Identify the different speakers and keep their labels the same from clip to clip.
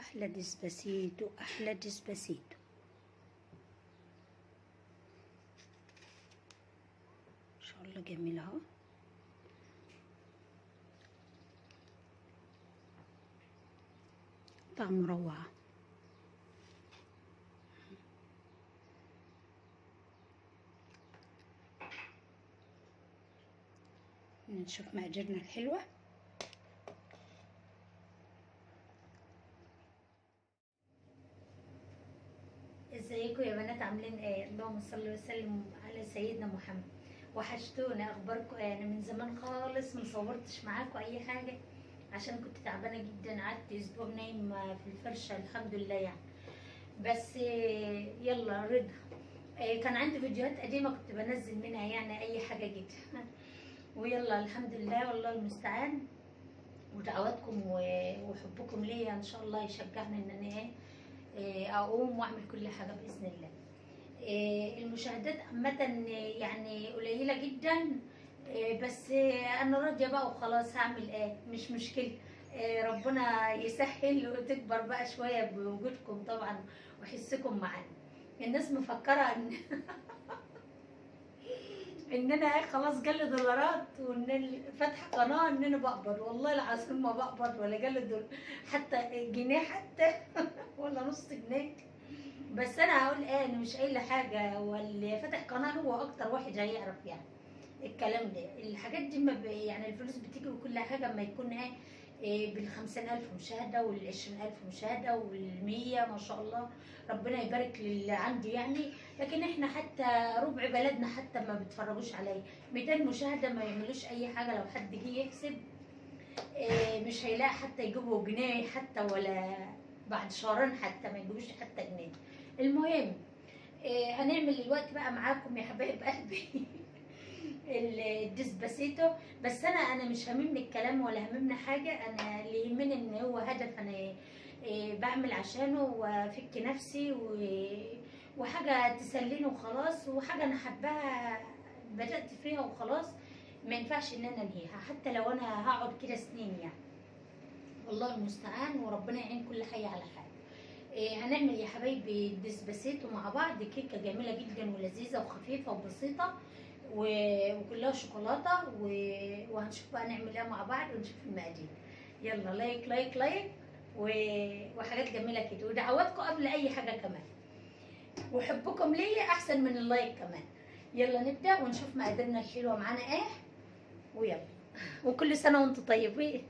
Speaker 1: احلى ديسباسيتو، احلى ديسباسيتو. ان شاء الله جميل اهو. طعم روعه. نشوف مقاديرنا الحلوه. ازيكم يا بنات، عاملين ايه؟ اللهم صل وسلم على سيدنا محمد. وحشتونا، اخباركم ايه؟ انا من زمان خالص مصورتش معاكم اي حاجه عشان كنت تعبانه جدا، قعدت اسبوع نايمه في الفرشه الحمد لله يعني. بس يلا رضا. كان عندي فيديوهات قديمه كنت بنزل منها يعني اي حاجه جدا ويلا الحمد لله، والله المستعان. ودعواتكم وحبكم ليا ان شاء الله يشجعني ان انا اقوم واعمل كل حاجه باذن الله. المشاهدات عامه يعني قليله جدا، بس انا راضيه بقى وخلاص، هعمل ايه؟ مش مشكله. ربنا يسهل وتكبر بقى شويه بوجودكم طبعا وحسكم معانا. الناس مفكره ان انا خلاص جالي دولارات وان فاتحه قناه ان انا بقبض، والله العظيم ما بقبض ولا جالي حتى جنيه حتى ولا نص جنيه. بس انا هقول ايه، انا مش قايله حاجه، واللي فاتح قناه هو اكتر واحد هيعرف يعني الكلام ده. الحاجات دي ما يعني الفلوس بتيجي وكل حاجه ما يكون ايه بال50,000 مشاهده وال20,000 مشاهده وال100 ما شاء الله، ربنا يبارك للي عندي يعني. لكن احنا حتى ربع بلدنا حتى ما بيتفرجوش عليا. 200 مشاهده ما يعملوش اي حاجه، لو حد جه يحسب مش هيلاقي حتى يجيبوا جنيه حتى، ولا بعد شهرين حتى ما يجيبوش حتى جنيه. المهم هنعمل دلوقتي بقى معاكم يا حبايب قلبي الديسباسيتو. بس انا مش هاممني الكلام ولا هاممني حاجه، انا اللي يهمني ان هو هدف انا بعمل عشانه وافك نفسي وحاجه تسليني وخلاص، وحاجه انا حباها بدات فيها وخلاص. ما ينفعش ان انا انهيها حتى لو انا هقعد كده سنين يعني. والله المستعان، وربنا يعين كل حي على حال. هنعمل يا حبايبي ديسباسيتو مع بعض، كيكه جميله جدا ولذيذه وخفيفه وبسيطه وكلها شوكولاته وهنشوف بقى نعمل ايه مع بعض ونشوف المقادير. يلا لايك لايك لايك وحاجات جميله كده، ودعواتكم قبل اي حاجه كمان، وحبكم ليا احسن من اللايك كمان. يلا نبدا ونشوف مقاديرنا الحلوه معانا ايه، ويلا. وكل سنه وانتم طيبين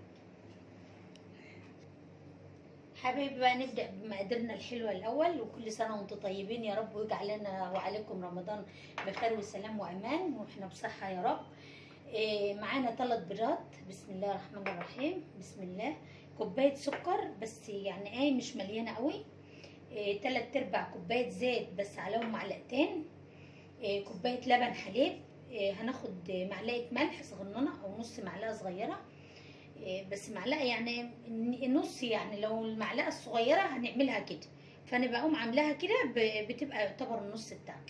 Speaker 1: حبايبي. بقى نبدأ بمقاديرنا الحلوة الأول، وكل سنة وانتم طيبين يا رب، ويجعل لنا وعليكم رمضان بخير وسلام وأمان واحنا بصحة يا رب. معانا 3 بيضات، بسم الله الرحمن الرحيم، بسم الله. كوباية سكر بس يعني مش مليانة قوي. 3/4 كوباية زيت بس عليهم معلقتين. كوباية لبن حليب. هناخد معلقة ملح صغننة أو نص معلقة صغيرة، بس معلقه يعني نص، يعني لو المعلقه الصغيره هنعملها كده، فانا بقوم عاملاها كده بتبقى يعتبر النص بتاعها.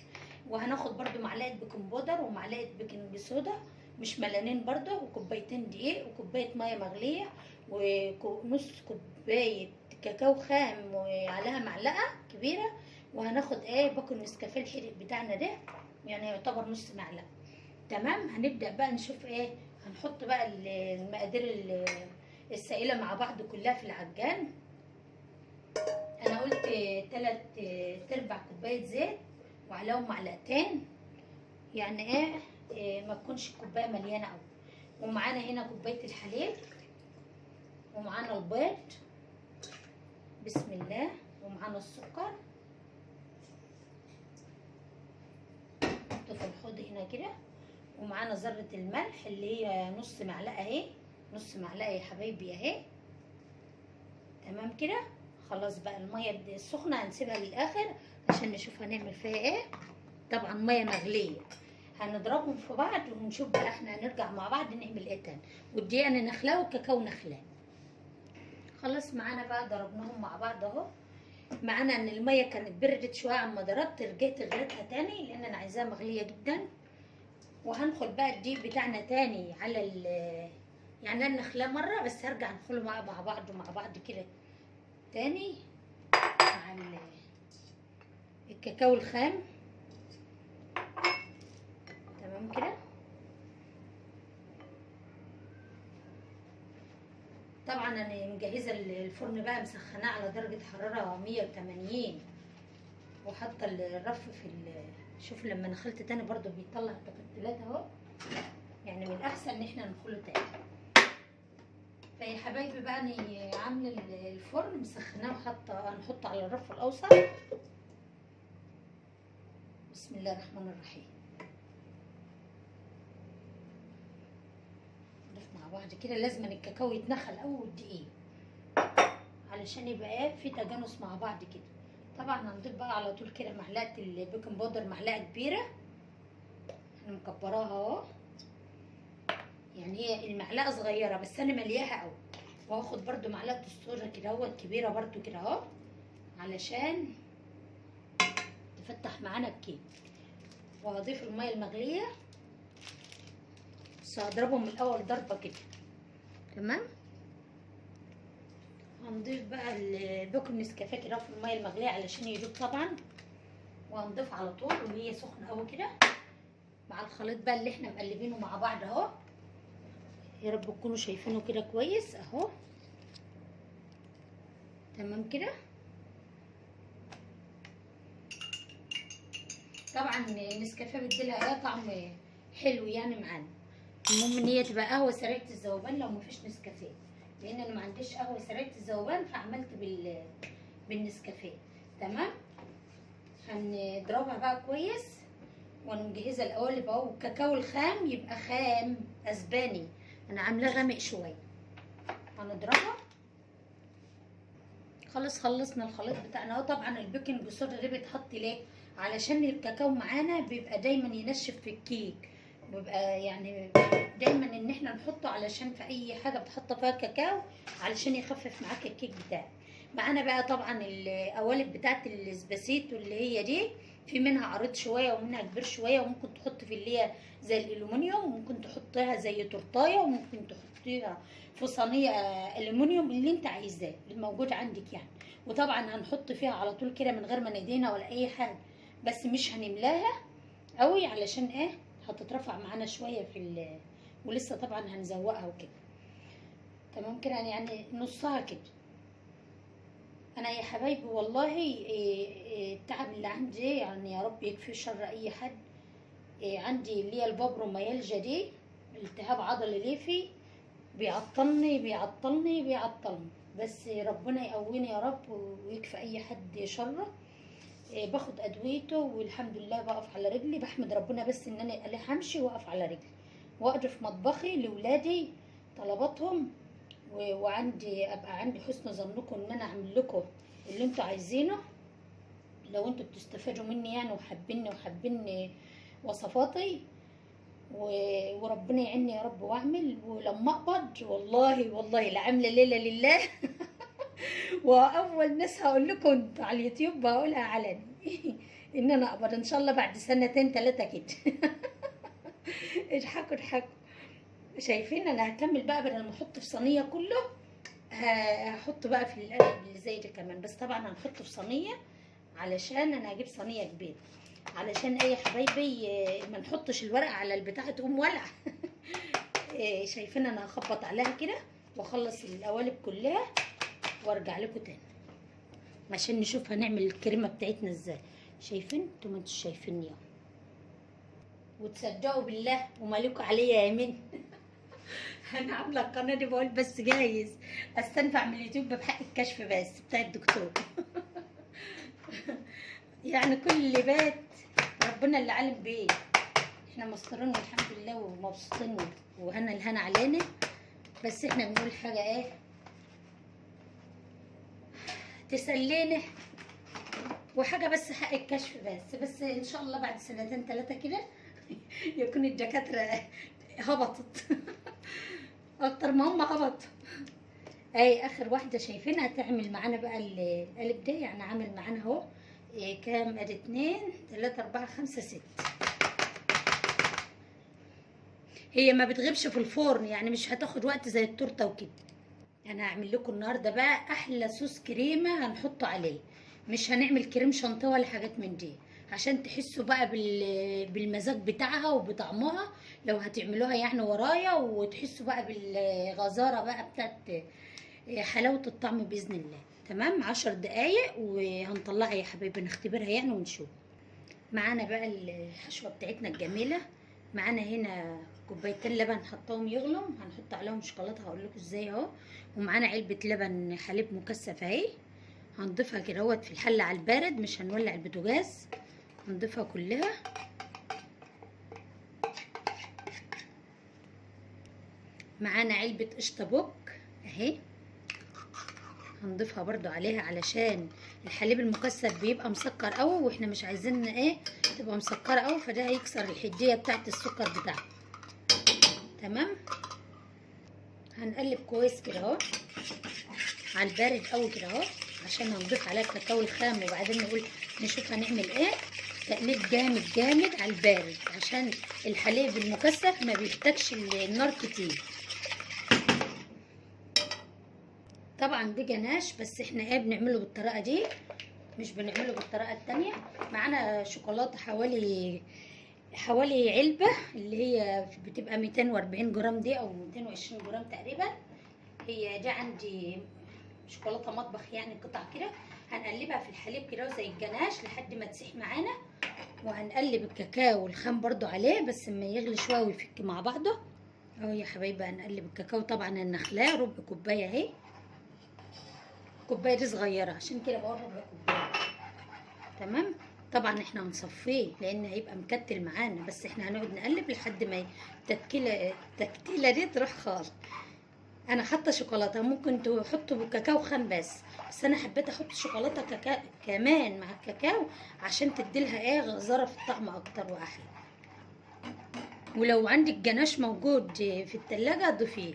Speaker 1: وهناخد برده معلقه بيكنج بودر ومعلقه بيكنج صودا مش ملانين برده، وكوبايتين دقيق وكوبايه ميه مغليه ونص كوبايه كاكاو خام وعليها معلقه كبيره. وهناخد باكل نسكافيه الحرق بتاعنا ده، يعني يعتبر نص معلقه. تمام. هنبدا بقى نشوف هنحط بقى المقادير السائله مع بعض كلها في العجان. انا قلت 3/4 كوبايه زيت وعليهم معلقتين، يعني ما تكونش الكوبايه مليانه قوي. ومعانا هنا كوبايه الحليب، ومعانا البيض بسم الله، ومعانا السكر نحطه في الحوض هنا كده، ومعانا ذره الملح اللي هي نص معلقه اهي، نص معلقه يا حبايبي اهي. تمام كده. خلاص بقى الميه السخنه هنسيبها للاخر عشان نشوف هنعمل فيها ايه. طبعا ميه مغليه، هنضربهم في بعض ونشوف بقى احنا هنرجع مع بعض نعمل ايه تاني. والدقيق انا نخلاه والكاكاو نخلاه. خلاص معانا بقى ضربناهم مع بعض اهو. معانا ان الميه كانت بردت شويه عما ضربت، رجعت غليتها تاني لان انا عايزاها مغليه جدا. وهنخل بقى الدقيق بتاعنا تاني على يعني انا نخلاه مره بس، هرجع نخله مع بعض ومع بعض كده التاني مع الكاكاو الخام. تمام كده. طبعا انا مجهزه الفرن بقى، مسخناه على درجه حراره 180، وحاطه الرف في شوف لما نخلت تاني برضو بيطلع تكتلات اهو، يعني من الاحسن ان احنا ندخله تاني. فيا حبايبي بقى انا عامله الفرن مسخناه وحاطه، هنحطه على الرف الاوسط. بسم الله الرحمن الرحيم. نضيف مع بعض كده، لازم الكاكاو يتنخل اول دقيق علشان يبقى ايه في تجانس مع بعض كده. طبعا هنضيف بقى على طول كده معلقه البيكنج باودر، معلقه كبيره انا مكبراها اهو، يعني هي المعلقه صغيره بس انا ملياها قوي. وهاخد برده معلقه الصودا كده اهوت كبيره برده كده اهو علشان تفتح معانا الكيك. وهضيف الميه المغليه بس هضربهم من الاول ضربه كده. تمام. هنضيف بقى البوكن نسكافيه كده في الميه المغليه علشان يدوب طبعا، وهنضيف على طول وهي سخنه قوي كده مع الخليط بقى اللي احنا مقلبينه مع بعض اهو. يا رب تكونوا شايفينه كده كويس اهو. تمام كده. طبعا النسكافيه بيديلها طعم حلو يعني معانا. المهم ان هي تبقى قهوه سريعه الذوبان لو مفيش نسكافيه، لان انا ما عنديش قهوه سريعه الذوبان فعملت بالنسكافيه. تمام. هنضربها بقى كويس، وانا مجهزه القوالب اهو. والكاكاو الخام يبقى خام اسباني، انا عاملاه غامق شويه. هنضربها خلاص. خلصنا الخليط بتاعنا اهو. طبعا البيكنج صودا ده بيتحط ليه؟ علشان الكاكاو معانا بيبقى دايما ينشف في الكيك، بيبقى يعني دايما ان احنا نحطه علشان في اي حاجه بتحط فيها كاكاو علشان يخفف معاك الكيك بتاعك. معانا بقى طبعا القوالب بتاعت الاسباسيتو اللي هي دي، في منها عريض شويه ومنها كبير شويه، وممكن تحط في اللي هي زي الالومنيوم، وممكن تحطيها زي تورتايه، وممكن تحطيها في صينيه الومنيوم اللي انت عايزاه الموجود عندك يعني. وطبعا هنحط فيها على طول كده من غير ما ندهنها ولا اي حاجه، بس مش هنملاها قوي علشان ايه هتترفع معانا شويه في ولسه طبعا هنزوقها وكده. تمام كده يعني نصها كده. انا يا حبايبي والله التعب اللي عندي يعني يا رب يكفي شر اي حد. عندي اللي هي البابروميالجيا دي، التهاب عضلي ليفي، بيعطلني بس ربنا يقويني يا رب ويكفي اي حد شره. باخد ادويته والحمد لله بقف على رجلي، بحمد ربنا بس ان انا همشي واقف على رجلي واقف في مطبخي لاولادي طلباتهم، وعندي ابقى عندي حسن ظنكم ان انا اعمل لكم اللي انتوا عايزينه لو انتوا بتستفادوا مني يعني وحابين وصفاتي. وربنا يعيني يا رب واعمل. ولما اقبض والله لعامله ليله لله واول ناس هقول لكم انتوا على اليوتيوب بقولها علني ان انا اقبض ان شاء الله بعد 2 3 كده اضحكوا. شايفين انا هكمل بقى بدل ما احط في صينيه كله هحط بقى في القلب اللي زي ده كمان، بس طبعا هنحطه في صينيه علشان انا هجيب صينيه كبيره علشان اي حبايبي ما نحطش الورقه على البتاع تقوم ولع شايفين انا هخبط عليها كده واخلص القوالب كلها وارجع لكم تاني عشان نشوف هنعمل الكريمه بتاعتنا ازاي. شايفين انتوا ما انتوش شايفيني اهو. وتصدقوا بالله ومالكوا عليا يمين انا عامله القناه دي بقول بس جايز استنفع من اليوتيوب بحق الكشف بس بتاع الدكتور يعني كل اللي بات ربنا اللي عالم بيه. احنا مستورين الحمد لله ومبسوطين وهنا الهنا علينا، بس احنا بنقول حاجه ايه تسلينا وحاجه بس حق الكشف بس ان شاء الله بعد 2 3 كده يكون الدكاتره هبطت اكتر ما هم هبطوا. اي اخر واحده شايفينها هتعمل معانا بقى القالب ده، يعني عامل معانا اهو كام؟ ادي 2 3 4 5 6. هي ما بتغيبش في الفرن يعني مش هتاخد وقت زي التورته وكده. انا هعمل لكم النهارده بقى احلى صوص كريمه هنحطه عليه. مش هنعمل كريم شانتيه ولا حاجات من دي، عشان تحسوا بقى بالمزاج بتاعها وبطعمها لو هتعملوها يعني ورايا، وتحسوا بقى بالغزاره بقى بتاعت حلاوه الطعم باذن الله. تمام، 10 دقايق وهنطلعها يا حبايبي نختبرها يعني ونشوف. معانا بقى الحشوه بتاعتنا الجميله. معانا هنا كوبايتين لبن حطاهم يغلوا، هنحط عليهم شوكولاته هقول لكم ازاي اهو. ومعانا علبه لبن حليب مكثف اهي، هنضيفها كده اهوت في الحله على البارد، مش هنولع البوتاجاز، هنضيفها كلها. معانا علبه قشطه بوك اهي، هنضيفها برضو عليها علشان الحليب المكثف بيبقى مسكر قوي، واحنا مش عايزين ايه تبقى مسكره قوي، فده هيكسر الحديه بتاعت السكر بتاعها. تمام، هنقلب كويس كده اهو على البارد قوي كده اهو، عشان هنضيف عليها الكاكاو الخام وبعدين نشوف هنعمل ايه. تقليب جامد جامد على البارد، عشان الحليب المكثف ما بيحتاجش النار كتير. طبعا ده جناش، بس احنا ايه بنعمله بالطريقه دي، مش بنعمله بالطريقه التانية. معانا شوكولاته حوالي علبه، اللي هي بتبقى 240 جرام دي او 220 جرام تقريبا. هي دي عندي شوكولاته مطبخ يعني قطع كده. هنقلبها في الحليب كده زي الجناش لحد ما تسيح معانا، وهنقلب الكاكاو الخام برضو عليه بس ما يغلي شويه ويفك مع بعضه اهو يا حبايبي. هنقلب الكاكاو، طبعا النخلاه ربع كوبايه اهي، الكوبايه دي صغيره عشان كده بقول ربع كوبايه. تمام، طبعا احنا هنصفيه لان هيبقى مكتل معانا، بس احنا هنقعد نقلب لحد ما التكتيله دي تروح خالص. انا حاطه شوكولاته، ممكن تحطوا كاكاو خام بس انا حبيت احط شوكولاته كاكاو كمان مع الكاكاو عشان تديلها ايه غزاره في الطعم اكتر واحلى. ولو عندك جناش موجود في التلاجة ضيفيه.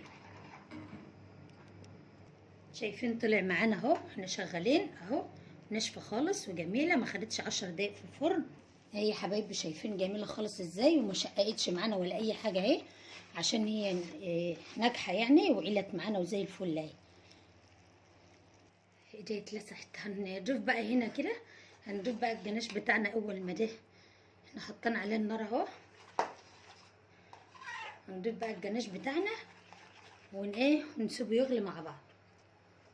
Speaker 1: شايفين طلع معانا اهو، احنا شغالين اهو، ناشفه خالص وجميله، ما خدتش 10 دقايق في الفرن اهي يا حبايبي. شايفين جميله خالص ازاي، وما شققتش معانا ولا اي حاجه اهي، عشان هي ناجحه يعني وعلت معانا وزي الفل اهي. ايديا اتلسعت. هنضيف بقى هنا كده، هنضيف بقى الجناش بتاعنا اول ما ده احنا حطينا عليه النار اهو. هنضيف بقى الجناش بتاعنا ونسيبه يغلي مع بعض.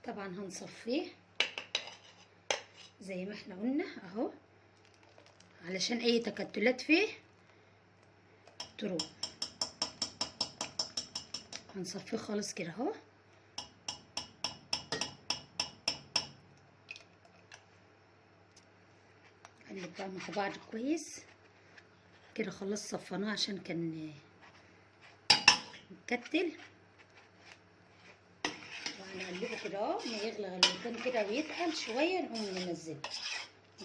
Speaker 1: طبعا هنصفيه زي ما احنا قلنا اهو، علشان اي تكتلات فيه تروح. هنصفيه خالص كده اهو. نقلب بقى مع بعض كويس كده. خلاص صفناه عشان كان متكتل، وهنقلبه كده اهو ما يغلى غلوتين كده ويتقل شويه نقوم ننزله.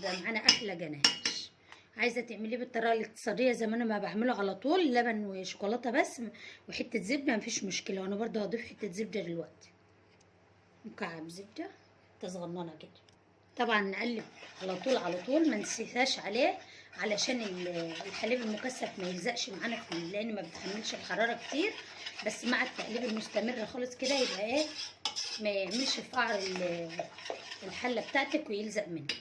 Speaker 1: ده معانا احلى جناش. عايزه تعمليه بالطريقه الاقتصاديه زي ما انا ما بعمله على طول، لبن وشوكولاته بس وحته زبده مفيش مشكله. وانا برضو هضيف حته زبده دلوقتي، مكعب زبده حته صغننه كده. طبعا نقلب على طول على طول، ما نسيهاش عليه علشان الحليب المكثف ما يلزقش معانا لان ما بتحملش الحراره كتير. بس مع التقليب المستمر خالص كده يبقى ايه ما يعملش في قعر الحله بتاعتك ويلزق منك.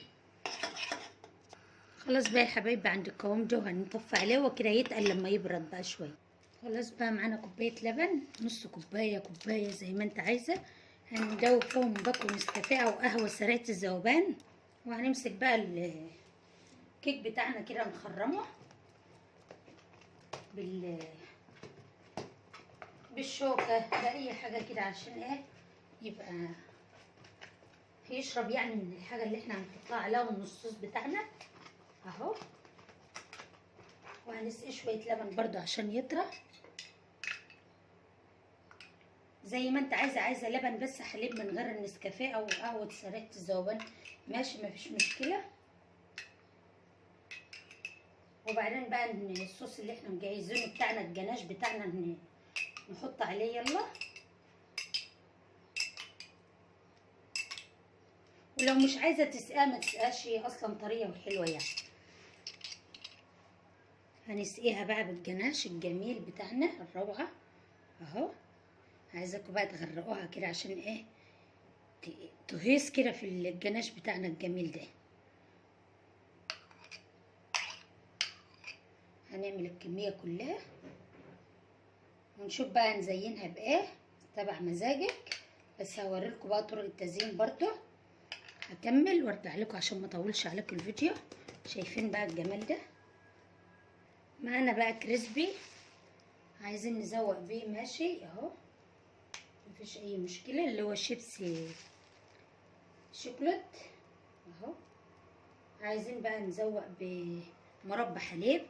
Speaker 1: خلاص بقى يا حبايبي عند القوام ده، وهنطفي عليه وكده يتقل لما يبرد بقى شويه. خلاص بقى معانا كوبايه لبن، نص كوبايه كوبايه زي ما انت عايزه. هندوب فيهم باكو نسكافيه او قهوه سريعه الذوبان. وهنمسك بقى الكيك بتاعنا كده نخرمه بالشوكه باي حاجه كده، عشان ايه يبقى يشرب يعني من الحاجه اللي احنا هنحطها عليها من الصوص بتاعنا اهو. وهنسقي شويه لبن برضو عشان يطرى زي ما انت عايزه لبن بس حليب من غير النسكافيه او قهوه سريعه الذوبان ماشي مفيش مشكله. وبعدين بقى الصوص اللي احنا مجهزينه بتاعنا الجناش بتاعنا نحط عليه يلا. ولو مش عايزه تسقيها ما تسقاش، هي اصلا طريه وحلوه يعني. هنسقيها بقى بالجناش الجميل بتاعنا الروعه اهو. عايزاكم بقى تغرقوها كده عشان ايه تهيص كده في الجناش بتاعنا الجميل ده. هنعمل الكمية كلها ونشوف بقى نزينها بايه تبع مزاجك، بس هوريلكم بقى طرق التزيين برضو. هكمل وارجع لكم عشان ما اطولش عليكم الفيديو. شايفين بقى الجمال ده؟ معانا بقى كريسبي عايزين نزوق بيه، ماشي اهو مفيش اي مشكله، اللي هو شيبسي شوكولات اهو. عايزين بقى نزوق بمربى حليب،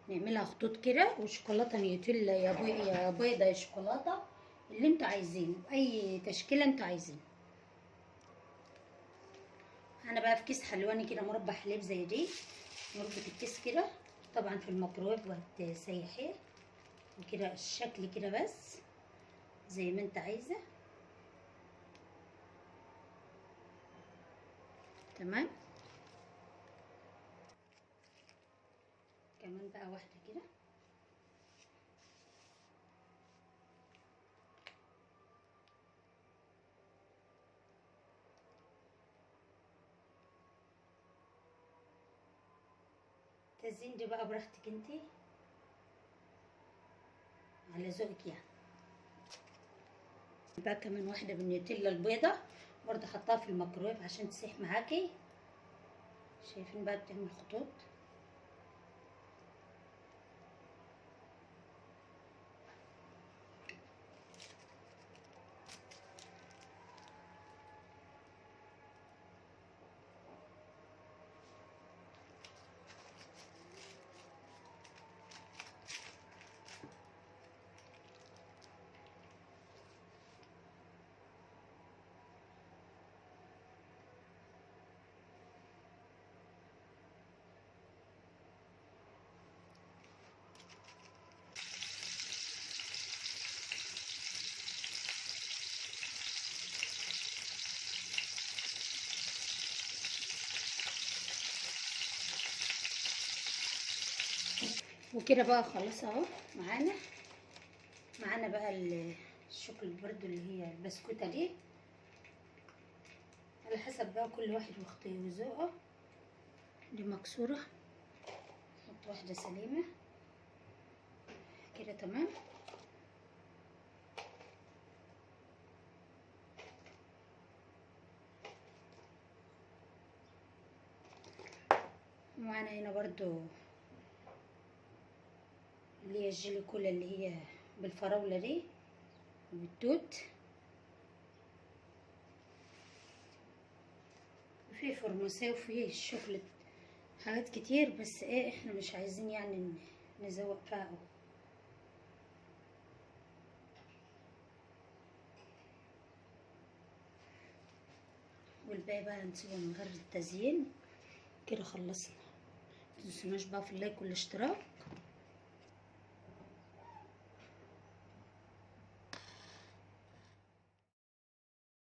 Speaker 1: نعملها خطوط كده، وشوكولاته نيوتيلا يا بيضه يا شوكولاته، اللي انتوا عايزينه باي تشكيله انتوا عايزينه. انا بقى في كيس حلواني كده مربى حليب زي دي، نربط الكيس كده طبعا في الميكرويف وهتسيحيه وكده الشكل كده، بس زي ما انت عايزه. تمام. كمان بقى واحده كده. التزيين دي بقى براحتك انتي على ذوقك يعني. بقى كمان واحده بالنيوتيلا البيضه برضه حطها في الميكرويف عشان تسيح معاكي. شايفين بقى بتعمل خطوط. وكده بقى خلاص اهو. معانا بقى الشوكولاته برضو اللي هي البسكوته دي، على حسب بقى كل واحد واختاره وذوقه. دي مكسوره، نحط واحده سليمه كده. تمام. ومعانا هنا برضو اللي هي الجيلي كولا اللي هي بالفراولة دي وبالتوت، وفي فرماسيه وفي الشوكولات، حاجات كتير، بس ايه احنا مش عايزين يعني نزوق فيها أوي. والباقي بقى نسيبه من غير التزيين. كده خلصنا. متنسوناش بقى في اللايك والاشتراك،